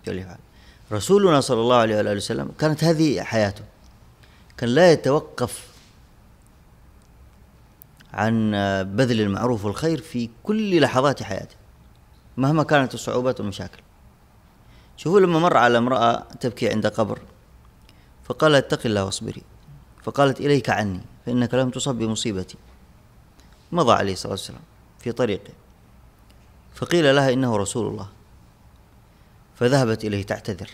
كيف يفعل. رسولنا صلى الله عليه وآله وسلم كانت هذه حياته، كان لا يتوقف عن بذل المعروف والخير في كل لحظات حياته مهما كانت الصعوبات والمشاكل. شوفوا لما مر على امرأة تبكي عند قبر فقال اتق الله واصبري، فقالت إليك عني فإنك لم تصب بمصيبتي. مضى عليه الصلاة والسلام في طريقه فقيل لها إنه رسول الله، فذهبت إليه تعتذر.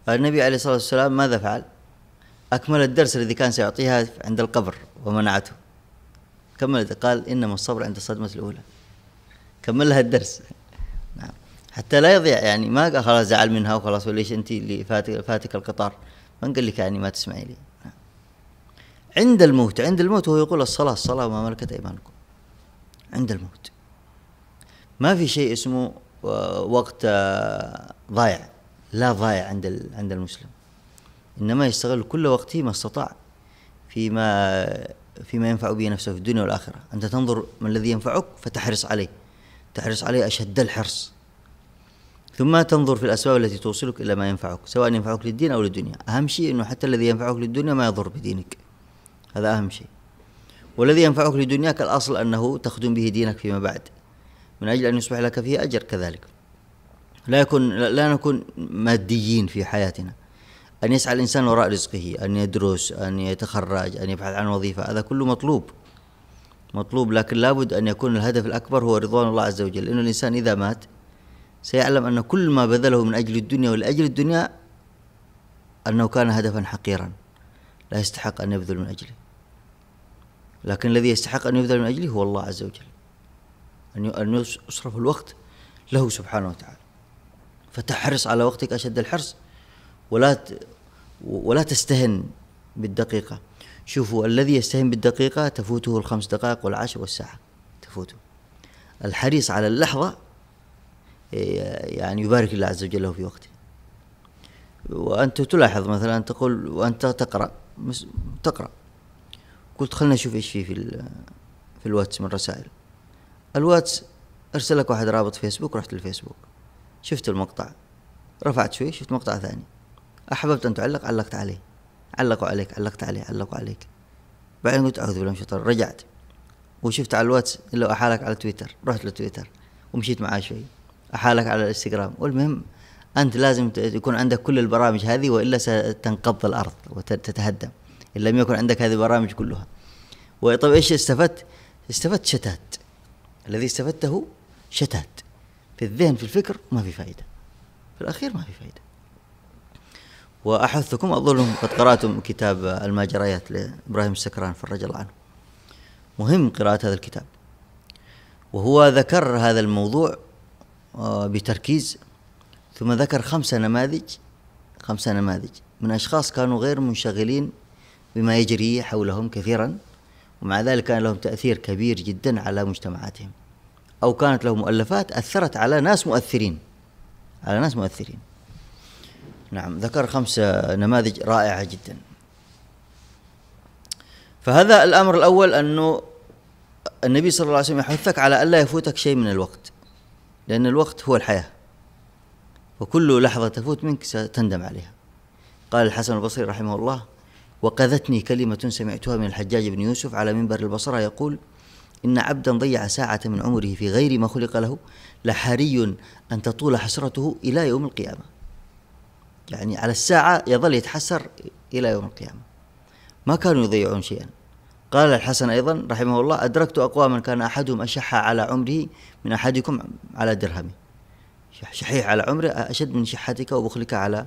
النبي عليه الصلاة والسلام ماذا فعل؟ أكمل الدرس الذي كان سيعطيها عند القبر ومنعته، كمل قال إنما الصبر عند الصدمة الأولى، كمل لها الدرس. نعم. حتى لا يضيع، يعني ما قال خلاص زعل منها وخلاص وليش أنت اللي فاتك القطار، ما قال لك يعني ما تسمعي لي. نعم. عند الموت هو يقول الصلاة وما ملكت أيمانكم. عند الموت ما في شيء اسمه وقت ضايع، لا ضايع عند المسلم، إنما يستغل كل وقته ما استطاع فيما ينفع به نفسه في الدنيا والآخرة. أنت تنظر ما الذي ينفعك فتحرص عليه، تحرص عليه أشد الحرص، ثم تنظر في الأسباب التي توصلك إلى ما ينفعك، سواء ينفعك للدين أو للدنيا. أهم شيء أنه حتى الذي ينفعك للدنيا ما يضر بدينك، هذا أهم شيء. والذي ينفعك لدنياك الأصل أنه تخدم به دينك فيما بعد من أجل أن يصبح لك فيه أجر. كذلك لا نكون ماديين في حياتنا، أن يسعى الإنسان وراء رزقه، أن يدرس، أن يتخرج، أن يبحث عن وظيفة، هذا كله مطلوب، لكن لابد أن يكون الهدف الأكبر هو رضوان الله عز وجل. لأن الإنسان إذا مات سيعلم أن كل ما بذله من أجل الدنيا ولأجل الدنيا أنه كان هدفا حقيرا لا يستحق أن يبذل من أجله، لكن الذي يستحق أن يبذل من أجله هو الله عز وجل، أن يصرف الوقت له سبحانه وتعالى. فتحرص على وقتك أشد الحرص، ولا تستهن بالدقيقة. شوفوا، الذي يستهن بالدقيقة تفوته 5 دقائق والعشر والساعة تفوته. الحريص على اللحظة يعني يبارك الله عز وجل له في وقته. وأنت تلاحظ مثلا تقول وأنت تقرأ قلت خلنا نشوف إيش في الواتس من رسائل. الواتس أرسل لك واحد رابط فيسبوك، رحت للفيسبوك شفت المقطع، رفعت شوي شفت مقطع ثاني، أحببت أن تعلق علقت عليه، علقوا عليك علقت عليه، علقوا عليك. بعدين قلت أعوذ بالله من الشيطان، رجعت وشفت على الواتس إلا أحالك على تويتر، رحت لتويتر ومشيت معاه شوي، أحالك على الانستغرام. والمهم أنت لازم يكون عندك كل البرامج هذه وإلا ستنقض الأرض وتتهدم إن لم يكن عندك هذه البرامج كلها. وطب إيش استفدت شتات، الذي استفدته شتات في الذهن في الفكر، ما في فائدة في الأخير، ما في فائدة. وأحثكم أظنكم قد قرأتم كتاب الماجريات لإبراهيم السكران فرج الله عنه، مهم قراءة هذا الكتاب. وهو ذكر هذا الموضوع بتركيز، ثم ذكر 5 نماذج من أشخاص كانوا غير منشغلين بما يجري حولهم كثيرا، ومع ذلك كان لهم تأثير كبير جدا على مجتمعاتهم، أو كانت لهم مؤلفات أثرت على ناس مؤثرين. نعم، ذكر 5 نماذج رائعة جدا. فهذا الأمر الأول، أنه النبي صلى الله عليه وسلم يحثك على ألا يفوتك شيء من الوقت، لأن الوقت هو الحياة، وكل لحظة تفوت منك ستندم عليها. قال الحسن البصري رحمه الله: وقذتني كلمة سمعتها من الحجاج بن يوسف على منبر البصرة يقول: إن عبدا ضيع ساعة من عمره في غير ما خلق له لحري أن تطول حسرته إلى يوم القيامة. يعني على الساعة يظل يتحسر إلى يوم القيامة، ما كانوا يضيعون شيئا. قال الحسن أيضا رحمه الله: أدركت أقواما كان أحدهم أشح على عمره من أحدكم على درهمه. شحيح على عمره أشد من شحتك وبخلك على